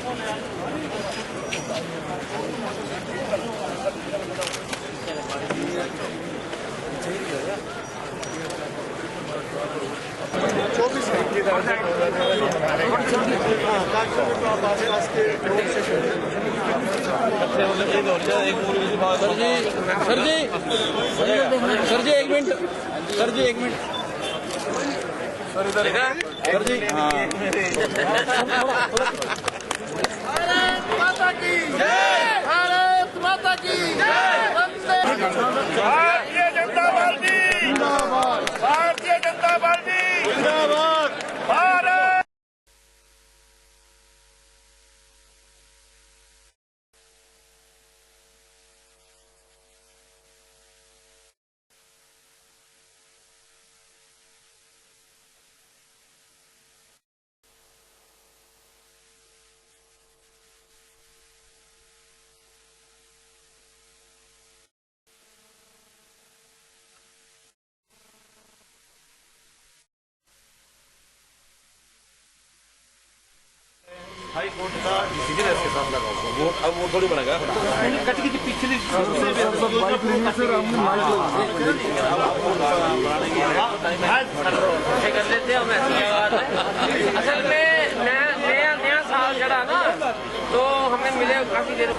Sir जी एक minute sir जी भारत माता की जय, भारत माता की जय, भारतीय जनता पार्टी जिंदाबाद, भारतीय जनता पार्टी जिंदाबाद, भारत। हाई कोर्ट का डिसीजन है इसके साथ लगा हुआ वो अब वो थोड़ी बनेगा कटकी की पिछली कर लेते हम असल में नया साल चढ़ा ना तो हमें मिले काफी देर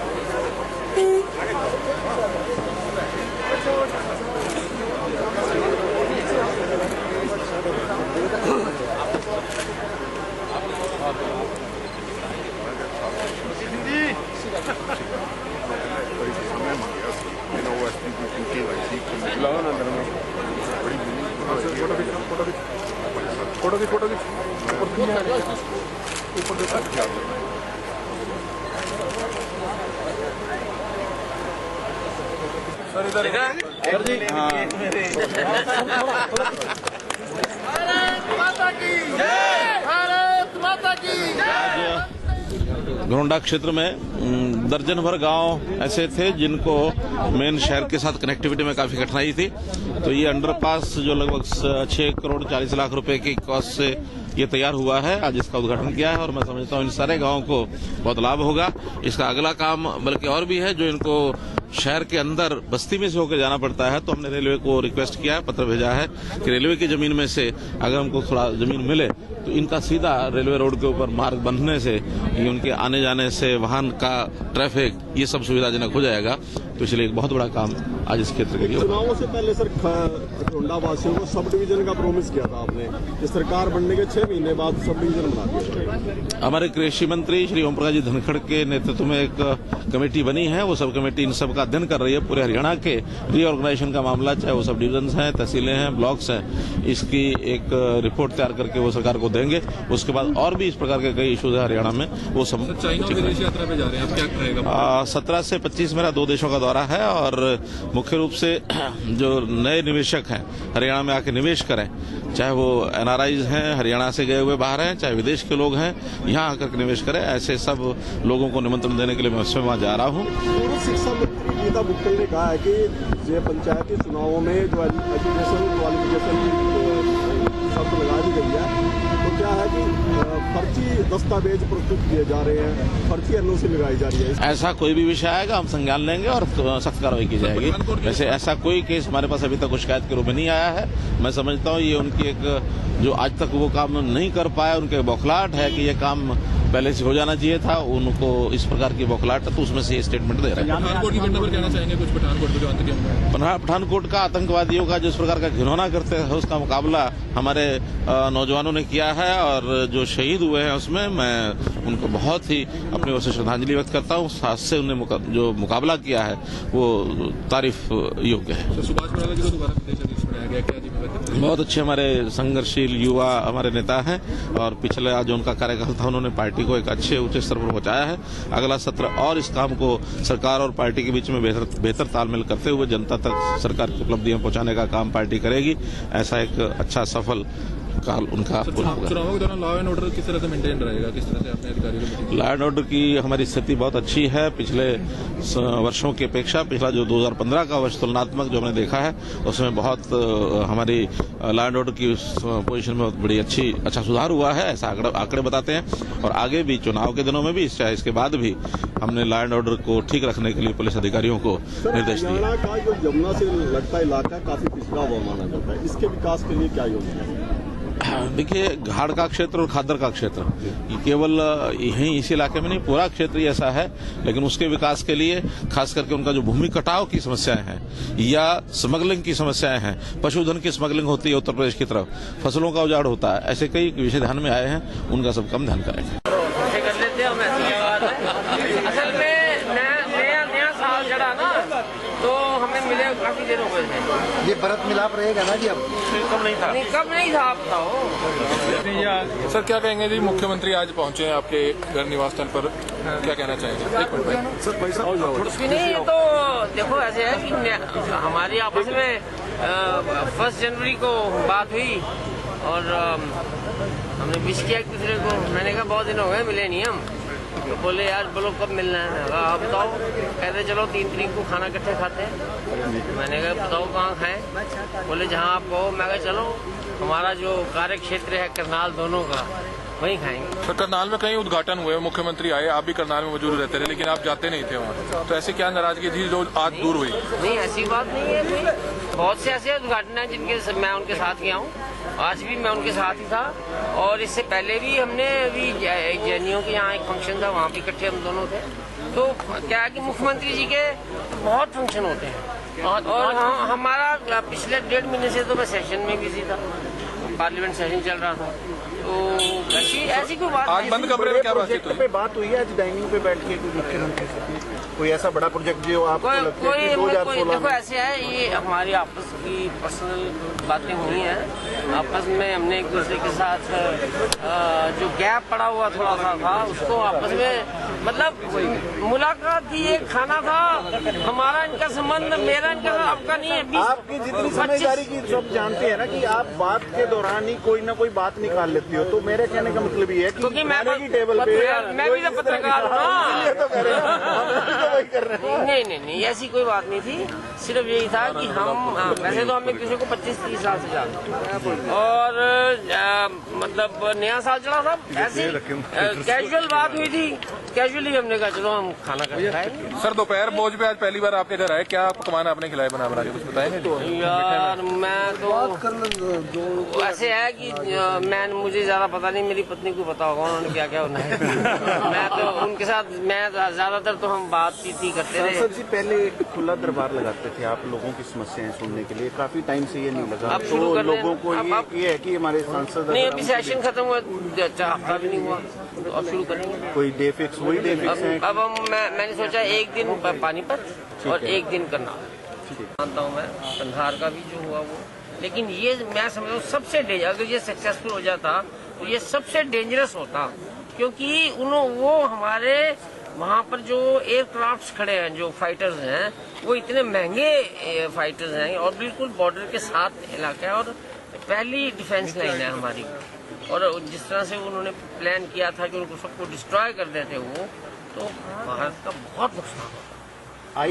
फोटो सर जी भारत माता की जय, भारत माता की जय। घरोंडा क्षेत्र में दर्जन भर गांव ऐसे थे जिनको मेन शहर के साथ कनेक्टिविटी में काफी कठिनाई थी, तो ये अंडरपास जो लगभग 6 करोड़ 40 लाख रुपए की कॉस्ट से ये तैयार हुआ है, आज इसका उद्घाटन किया है और मैं समझता हूँ इन सारे गांवों को बहुत लाभ होगा। इसका अगला काम बल्कि और भी है, जो इनको शहर के अंदर बस्ती में से होकर जाना पड़ता है, तो हमने रेलवे को रिक्वेस्ट किया है, पत्र भेजा है कि रेलवे की जमीन में से अगर हमको थोड़ा जमीन मिले तो इनका सीधा रेलवे रोड के ऊपर मार्ग बनने से ये उनके आने जाने से वाहन का ट्रैफिक ये सब सुविधाजनक हो जाएगा। तो इसलिए एक बहुत बड़ा काम आज इस क्षेत्र के लिए। चुनावों से पहले सर घरोंडा वासियों को सब डिवीजन का प्रॉमिस किया था आपने, कि सरकार बनने के 6 महीने बाद सब डिवीजन बना दिया। हमारे कृषि मंत्री श्री ओम प्रकाश जी धनखड़ के नेतृत्व में एक कमेटी बनी है, वो सब कमेटी इन सब का अध्ययन कर रही है। पूरे हरियाणा के रीऑर्गेनाइजेशन का मामला, चाहे वो सब डिवीजन हैं, तहसीलें हैं, ब्लॉक्स हैं, इसकी एक रिपोर्ट तैयार करके वो सरकार को देंगे। उसके बाद और भी इस प्रकार के कई इश्यूज है हरियाणा में, वो सब। चाइना विदेश यात्रा पे जा रहे हैं, आप क्या कहेगा? 17 से 25 मेरा 2 देशों का दौरा है और मुख्य रूप से जो नए निवेशक हैं हरियाणा में आके निवेश करें, चाहे वो एनआरआईज हैं, हरियाणा से गए हुए बाहर हैं, चाहे विदेश के लोग हैं, यहाँ आकर के निवेश करें, ऐसे सब लोगों को निमंत्रण देने के लिए मैं स्वयं वहाँ जा रहा हूँ। शिक्षा मंत्री गीता बुट्टल ने कहा है कि ये पंचायती चुनावों में जो एजुकेशन क्वालिफिकेशन की शर्त लगा दी गई है, तो क्या है कि फर्जी दस्तावेज प्रस्तुत किए जा रहे हैं, फर्जी एनओसी लगाई जा रही है। ऐसा कोई भी विषय आएगा हम संज्ञान लेंगे और सख्त कार्रवाई की जाएगी। वैसे ऐसा कोई केस हमारे पास अभी तक कोई शिकायत के रूप में नहीं आया है। मैं समझता हूँ ये उनकी एक जो आज तक वो काम नहीं कर पाए, उनके बौखलाहट है कि ये काम पहले से हो जाना चाहिए था, उनको इस प्रकार की बौखलाहट है, तो उसमें से ये स्टेटमेंट दे रहे हैं। पठानकोट की घटना पर कहना चाहेंगे कुछ? पठानकोट जो आतंकी पठानकोट का आतंकवादियों का जिस प्रकार का घिनौना करते हैं उसका मुकाबला हमारे नौजवानों ने किया है और जो शहीद हुए हैं उसमें मैं उनको बहुत ही अपनी ओर से श्रद्धांजलि व्यक्त करता हूँ। साथ से उन्होंने जो मुकाबला किया है वो तारीफ योग्य है। सुभाष बराला जी को दोबारा प्रदेशाध्यक्ष बनाया गया, क्या जी? बहुत अच्छे हमारे संघर्षशील युवा हमारे नेता हैं और पिछले जो उनका कार्यकाल था उन्होंने पार्टी को एक अच्छे ऊंचे स्तर पर पहुंचाया है। अगला सत्र और इस काम को सरकार और पार्टी के बीच में बेहतर तालमेल करते हुए जनता तक सरकार की उपलब्धियां पहुंचाने का काम पार्टी करेगी। ऐसा एक अच्छा सफल उनका पूरा होगा। चुनावों के दौरान लॉ एंड ऑर्डर किस तरह से मेंटेन रहेगा, किस तरह से अपने अधिकारियों को? लॉ एंड ऑर्डर की हमारी स्थिति बहुत अच्छी है। पिछले वर्षों की अपेक्षा पिछला जो 2015 का वर्ष तुलनात्मक जो हमने देखा है उसमें बहुत हमारी लॉ एंड ऑर्डर की पोजीशन में बहुत बड़ी अच्छा सुधार हुआ है, ऐसा आंकड़े बताते हैं। और आगे भी चुनाव के दिनों में भी चाहे इसके बाद भी हमने लॉ एंड ऑर्डर को ठीक रखने के लिए पुलिस अधिकारियों को निर्देश दिए। हरियाणा का जो यमुना से लगता इलाका काफी पिछड़ा हुआ माना जाता है, इसके विकास के लिए क्या योजना है? देखिए, घाड़ का क्षेत्र और खादर का क्षेत्र ये केवल यहीं इस इलाके में नहीं, पूरा क्षेत्र ही ऐसा है। लेकिन उसके विकास के लिए खास करके उनका जो भूमि कटाव की समस्याएं हैं या स्मगलिंग की समस्याएं हैं, पशुधन की स्मगलिंग होती है उत्तर प्रदेश की तरफ, फसलों का उजाड़ होता है, ऐसे कई विषय ध्यान में आए हैं, उनका सब कम ध्यान करेंगे। असल में नया साल चढ़ा ना, तो हमें मिले काफी देर हो गए थे। ये भरत मिलाप रहेगा ना जी? अब कब नहीं था आप बताओ। सर क्या कहेंगे जी, मुख्यमंत्री आज पहुंचे हैं आपके घर निवास स्थल पर, क्या कहना चाहेंगे? एक मिनट भाई। सर पैसा कुछ भी नहीं, तो देखो ऐसे है कि हमारी आपस में 1 जनवरी को बात हुई और हमने विश किया एक दूसरे को। मैंने कहा बहुत दिन हो गए मिले नहीं हम, तो बोले यार बोलो कब मिलना है? आप बताओ। कहते चलो 3 तारीख को खाना इकट्ठे खाते हैं। मैंने कहा बताओ कहाँ खाएं? बोले जहाँ आप कहो। मैं कहा चलो हमारा जो कार्य क्षेत्र है करनाल दोनों का, वहीं खाएंगे। सर करनाल में कहीं उद्घाटन हुए, मुख्यमंत्री आए, आप भी करनाल में मौजूद रहते रहे, लेकिन आप जाते नहीं थे वहाँ, तो ऐसे क्या नाराजगी थी जो आज दूर हुई? नहीं ऐसी बात नहीं है कोई। बहुत से ऐसे उद्घाटन हैं जिनके मैं उनके साथ गया हूँ, आज भी मैं उनके साथ ही था। और इससे पहले भी हमने अभी जैनियों के यहाँ एक फंक्शन था, वहाँ भी इकट्ठे हम दोनों थे। तो क्या है कि मुख्यमंत्री जी के बहुत फंक्शन होते हैं और हमारा पिछले 1.5 महीने से तो मैं सेशन में बिजी था, पार्लियामेंट सेशन चल रहा था। तो ऐसी कोई बात आज बंद कमरे में क्या बातचीत हुई? पे बात हुई है आज डाइनिंग पे बैठ के मुख्यमंत्री से? कोई ऐसा बड़ा प्रोजेक्ट जो आपको लगता है कि 2016 देखो ऐसे है, ये हमारी आपस की पर्सनल बातें हुई हैं। आपस में हमने एक दूसरे के साथ जो गैप पड़ा हुआ थोड़ा सा था उसको आपस में मतलब मुलाकात थी, एक खाना था। हमारा इनका संबंध, मेरा इनका आपका नहीं है। आपकी जितनी समझदारी की सब जानते हैं ना कि आप बात के दौरान ही कोई ना कोई बात निकाल लेती हो, तो मेरे कहने का मतलब ये है कि क्योंकि खाने की टेबल पे मैं भी तो पत्रकार हूँ ना। नहीं ऐसी कोई बात नहीं थी। सिर्फ यही था कि हम वैसे तो हम एक दूसरे को 25-30 साल से जानते हैं और मतलब नया साल चढ़ा था, ऐसी कैजुअल बात हुई थी। कैजुअली हमने कहा चलो हम खाना खाएंगे। सर दोपहर भोज पे आज पहली बार आपके घर आए, क्या पकवान आपने खिलाए बना के, कुछ बताएंगे? यार मैं तो ऐसे है कि मुझे ज्यादा पता नहीं, मेरी पत्नी को पता होगा उन्होंने क्या क्या बनाया। मैं तो उनके साथ ज्यादातर तो हम बातचीत ही करते रहे। सर जी पहले एक खुला दरबार लगाते थे आप लोगों की समस्याएं सुनने के लिए, काफी टाइम से ये नहीं लगा। अब शुरू कर लोगों को ये है कि हमारे सांसद नहीं, अभी सेशन खत्म हुआ, हफ्ता भी नहीं हुआ, तो अब शुरू करेंगे। कोई डे फिक्स, वही डे फिक्स है? अब मैंने सोचा एक दिन पानीपत और एक दिन करनाल। मानता हूँ मैं कंधार का भी जो हुआ वो, लेकिन ये मैं समझता हूँ सबसे डेंजर, अगर ये सक्सेसफुल हो जाता तो ये सबसे डेंजरस होता, क्योंकि वो हमारे वहाँ पर जो एयरक्राफ्ट्स खड़े हैं, जो फाइटर्स हैं, वो इतने महंगे फाइटर्स हैं और बिल्कुल बॉर्डर के साथ इलाका है और पहली डिफेंस लाइन है हमारी। और जिस तरह से उन्होंने प्लान किया था कि उनको सबको डिस्ट्रॉय कर देते वो, तो भारत का बहुत नुकसान होता।